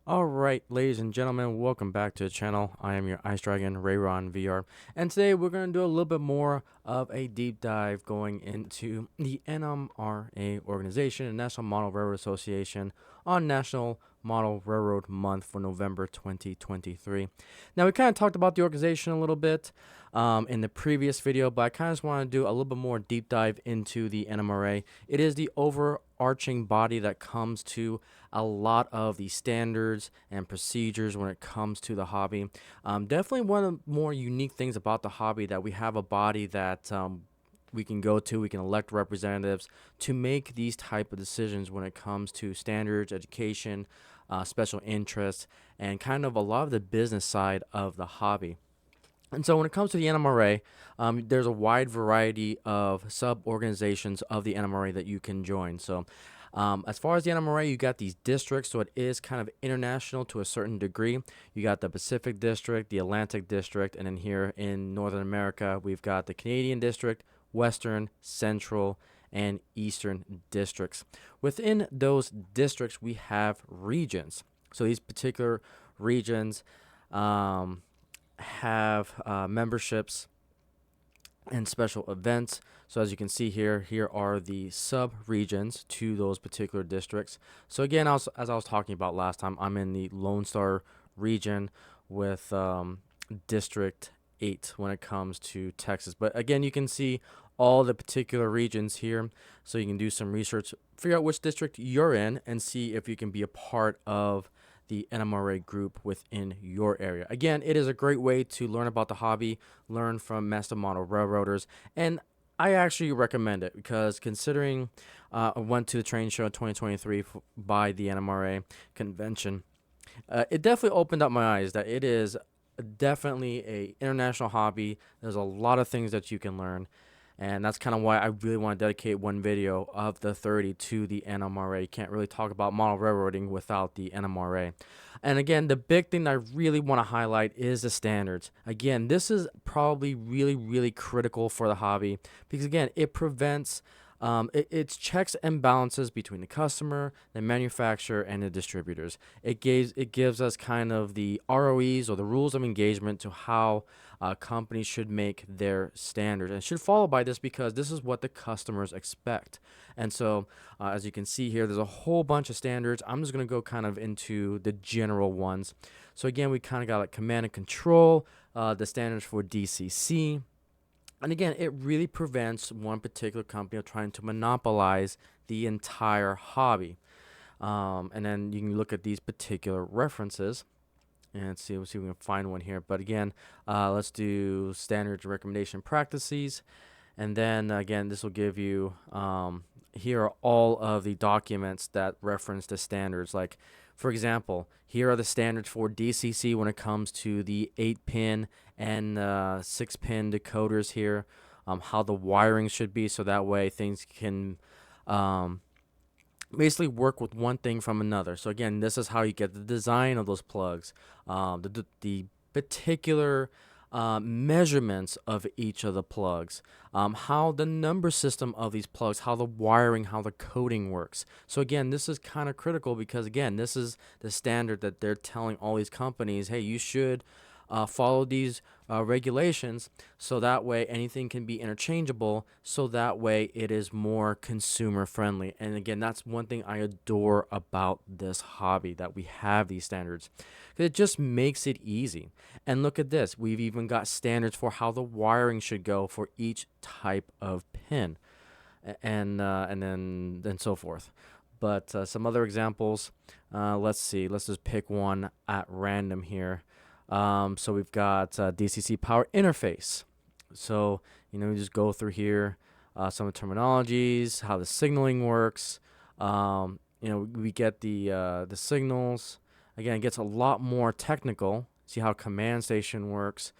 All right, ladies and gentlemen, welcome back to the channel. I am your Ice Dragon Rayron VR, and today we're going to do a little bit more of a deep dive going into the NMRA organization, the National Model Railroad Association, on National Model Railroad Month for November 2023. Now, we kind of talked about the organization a little bit in the previous video, but I kind of just want to do a little bit more deep dive into the NMRA. It is the overarching body that comes to a lot of the standards and procedures when it comes to the hobby. Definitely one of the more unique things about the hobby that we have a body that we can go to, we can elect representatives to make these type of decisions when it comes to standards, education, special interests, and kind of a lot of the business side of the hobby. And so when it comes to the NMRA, there's a wide variety of sub-organizations of the NMRA that you can join. So as far as the NMRA, you got these districts, so it is kind of international to a certain degree. You got the Pacific District, the Atlantic District, and then here in Northern America, we've got the Canadian District, Western, Central, and Eastern districts. Within those districts, we have regions. So these particular regions have memberships and special events. So as you can see here are the sub-regions to those particular districts. So again, as I was talking about last time, I'm in the Lone Star region with District 8 when it comes to Texas. But again, you can see all the particular regions here. So you can do some research, figure out which district you're in, and see if you can be a part of the NMRA group within your area. Again, it is a great way to learn about the hobby, learn from master model railroaders, and I actually recommend it because considering I went to the train show in 2023 by the NMRA convention, it definitely opened up my eyes that it is definitely a international hobby. There's a lot of things that you can learn. And that's kind of why I really want to dedicate one video of the 30 to the NMRA. You can't really talk about model railroading without the NMRA. And again, the big thing that I really want to highlight is the standards. Again, this is probably really critical for the hobby because, again, it prevents it's checks and balances between the customer, the manufacturer, and the distributors. It gives us kind of the ROEs or the rules of engagement to how companies should make their standards and should follow by this because this is what the customers expect. And so, as you can see here, there's a whole bunch of standards. I'm just going to go kind of into the general ones. So again, we kind of got like command and control, the standards for DCC. And again, it really prevents one particular company of trying to monopolize the entire hobby. And then you can look at these particular references and see, we'll see if we can find one here. But again, let's do standards recommendation practices. And then again, this will give you, here are all of the documents that reference the standards. Like, for example, here are the standards for DCC when it comes to the 8-pin and 6-pin decoders here, how the wiring should be so that way things can basically work with one thing from another. So again, this is how you get the design of those plugs, the particular measurements of each of the plugs, how the number system of these plugs, how the wiring, how the coding works. So again, this is kind of critical because again, this is the standard that they're telling all these companies, hey, you should follow these regulations so that way anything can be interchangeable, so that way it is more consumer friendly. And again, that's one thing I adore about this hobby, that we have these standards. It just makes it easy. And look at this, we've even got standards for how the wiring should go for each type of pin, and then so forth. But some other examples, let's see, let's just pick one at random here. So we've got DCC power interface. So, we just go through here, some of the terminologies, how the signaling works. We get the signals. Again, it gets a lot more technical. See how command station works.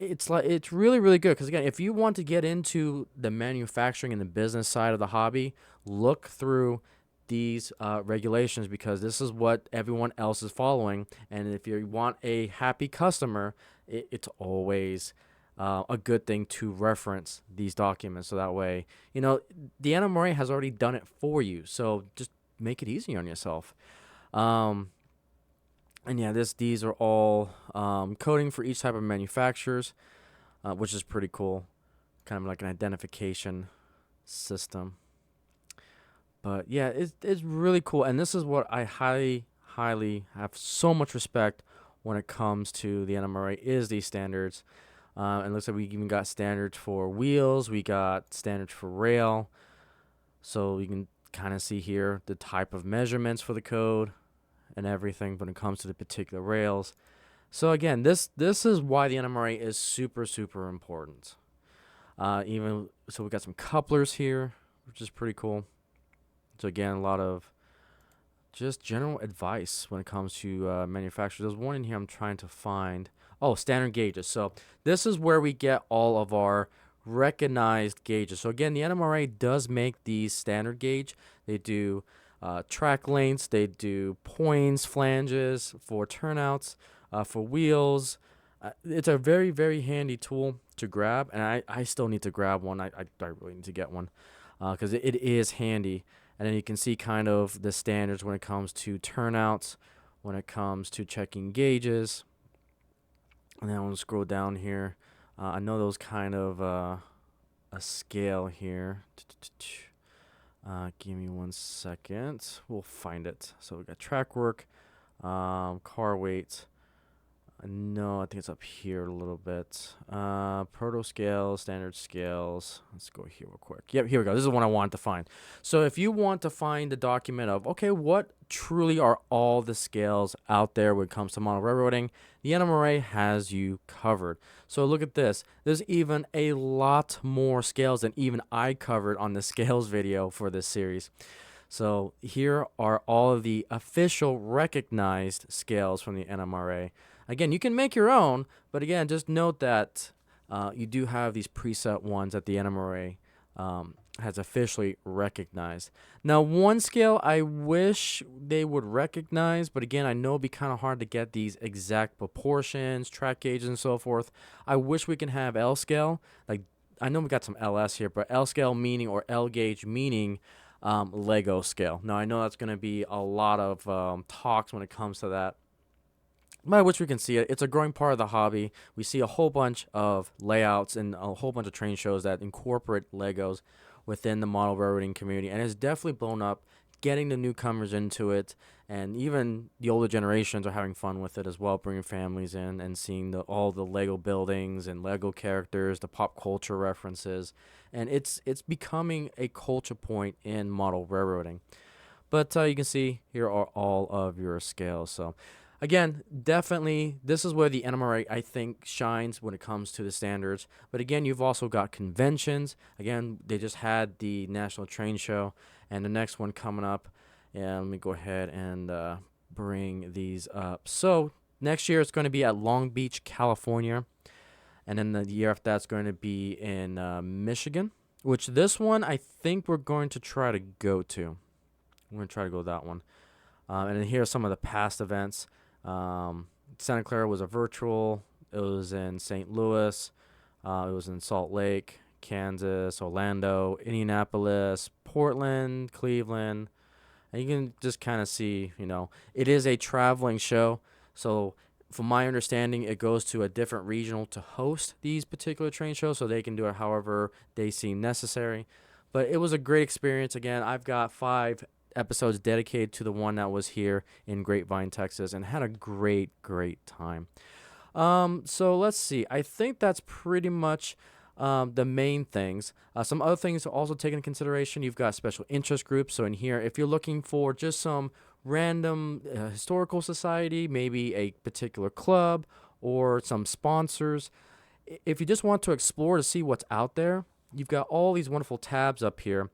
It's really good because again, if you want to get into the manufacturing and the business side of the hobby, look through these regulations because this is what everyone else is following. And if you want a happy customer, it's always a good thing to reference these documents so that way the NMRA has already done it for you, so just make it easy on yourself. And yeah, these are all coding for each type of manufacturers, which is pretty cool. Kind of like an identification system. But yeah, it's really cool, and this is what I highly have so much respect when it comes to the NMRA is these standards. And it looks like we even got standards for wheels, we got standards for rail. So you can kind of see here the type of measurements for the code and everything when it comes to the particular rails. So again, this is why the NMRA is super important. Even so, we got some couplers here, which is pretty cool. So again, a lot of just general advice when it comes to manufacturers. There's one in here I'm trying to find. Oh, standard gauges. So this is where we get all of our recognized gauges. So again, the NMRA does make these standard gauge. They do track lengths. They do points, flanges for turnouts, for wheels. It's a very handy tool to grab, and I still need to grab one. I really need to get one because it is handy. And then you can see kind of the standards when it comes to turnouts, when it comes to checking gauges. And then I want to scroll down here. I know those kind of a scale here. Give me 1 second. We'll find it. So we got track work, car weight. No, I think it's up here a little bit. Proto scales, standard scales. Let's go here real quick. Yep, here we go. This is the one I wanted to find. So if you want to find the document of, okay, what truly are all the scales out there when it comes to model railroading, the NMRA has you covered. So look at this. There's even a lot more scales than even I covered on the scales video for this series. So here are all of the official recognized scales from the NMRA. Again, you can make your own, but again, just note that you do have these preset ones that the NMRA has officially recognized. Now, one scale I wish they would recognize, but again, I know it'd be kind of hard to get these exact proportions, track gauges, and so forth. I wish we can have L scale. Like, I know we got some LS here, but L scale meaning, or L gauge meaning, Lego scale. Now, I know that's going to be a lot of talks when it comes to that, but I wish we can see it. It's a growing part of the hobby. We see a whole bunch of layouts and a whole bunch of train shows that incorporate Legos within the model railroading community, and it's definitely blown up, getting the newcomers into it, and even the older generations are having fun with it as well, bringing families in and seeing all the Lego buildings and Lego characters, the pop culture references, and it's becoming a culture point in model railroading. But you can see here are all of your scales. So again, definitely this is where the NMRA, I think, shines when it comes to the standards. But again, you've also got conventions. Again, they just had the National Train Show, and the next one coming up. And let me go ahead and bring these up. So next year it's going to be at Long Beach, California. And then the year after that's going to be in Michigan, which this one I think we're going to try to go to. We're going to try to go that one. And then here are some of the past events. Santa Clara was a virtual. It was in St. Louis. It was in Salt Lake, Kansas, Orlando, Indianapolis, Portland, Cleveland. And you can just kind of see, it is a traveling show. So from my understanding, it goes to a different regional to host these particular train shows, so they can do it however they seem necessary. But it was a great experience. Again, I've got 5 episodes dedicated to the one that was here in Grapevine, Texas, and had a great time. So let's see. I think that's pretty much the main things. Some other things to also take into consideration. You've got special interest groups. So in here, if you're looking for just some random historical society, maybe a particular club or some sponsors, if you just want to explore to see what's out there, you've got all these wonderful tabs up here.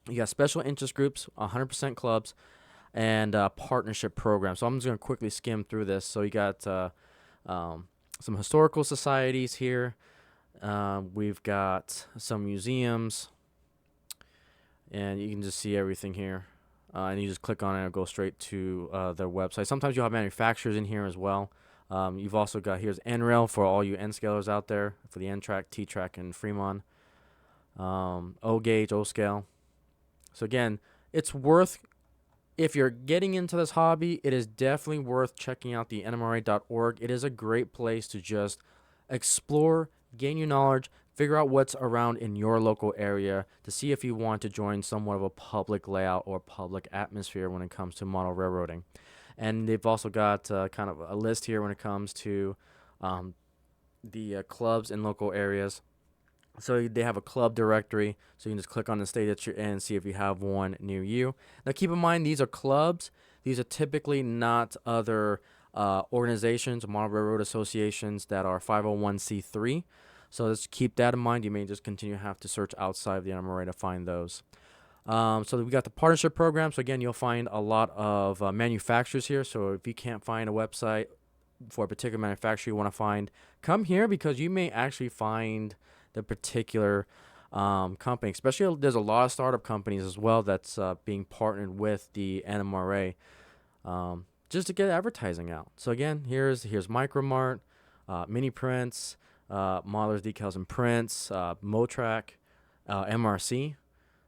You got special interest groups, 100% clubs, and partnership programs. So I'm just going to quickly skim through this. So you got some historical societies here. We've got some museums, and you can just see everything here. And you just click on it and go straight to their website. Sometimes you'll have manufacturers in here as well. You've also got, here's NRail for all you N-scalers out there, for the N-track, T-track, and Fremont. O-gauge, O-scale. So again, it's worth if you're getting into this hobby, it is definitely worth checking out the NMRA.org. It is a great place to just explore, gain your knowledge, figure out what's around in your local area to see if you want to join somewhat of a public layout or public atmosphere when it comes to model railroading. And they've also got kind of a list here when it comes to um, the clubs in local areas. So they have a club directory, so you can just click on the state that you're in and see if you have one near you. Now keep in mind, these are clubs. These are typically not other organizations, model railroad associations that are 501c3. So just keep that in mind. You may just continue to have to search outside of the NMRA to find those. So we got the partnership program. So again, you'll find a lot of manufacturers here. So if you can't find a website for a particular manufacturer you want to find, come here because you may actually find the particular company. Especially, there's a lot of startup companies as well that's being partnered with the NMRA just to get advertising out. So again, here's Micromart, Mini Prints, Modelers Decals and Prints, Motrac, MRC.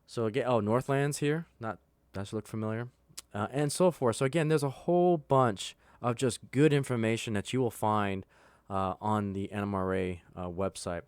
So again, Northland's here. Not that should look familiar, and so forth. So again, there's a whole bunch of just good information that you will find on the NMRA website.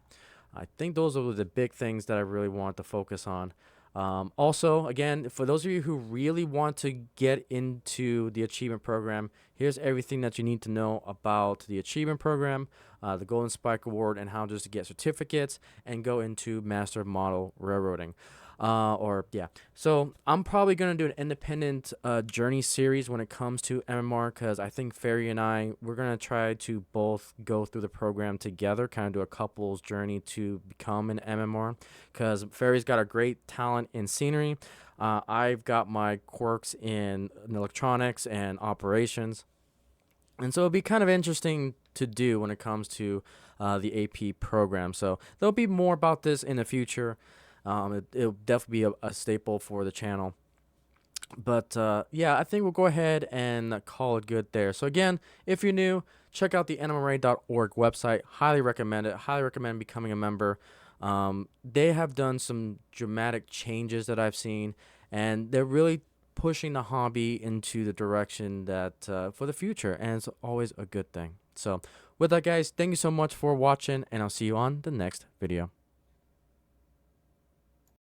I think those are the big things that I really want to focus on. Also, again, for those of you who really want to get into the achievement program, here's everything that you need to know about the achievement program, the Golden Spike Award, and how just to get certificates and go into Master Model Railroading. So I'm probably going to do an independent journey series when it comes to MMR, because I think Ferry and we're going to try to both go through the program together, kind of do a couple's journey to become an MMR, because Ferry's got a great talent in scenery. I've got my quirks in electronics and operations. And so it'll be kind of interesting to do when it comes to the AP program. So there'll be more about this in the future. It'll definitely be a staple for the channel. But yeah, I think we'll go ahead and call it good there. So again, if you're new, check out the NMRA.org website. Highly recommend it. Highly recommend becoming a member. They have done some dramatic changes that I've seen, and they're really pushing the hobby into the direction that for the future, and it's always a good thing. So with that, guys, thank you so much for watching, and I'll see you on the next video.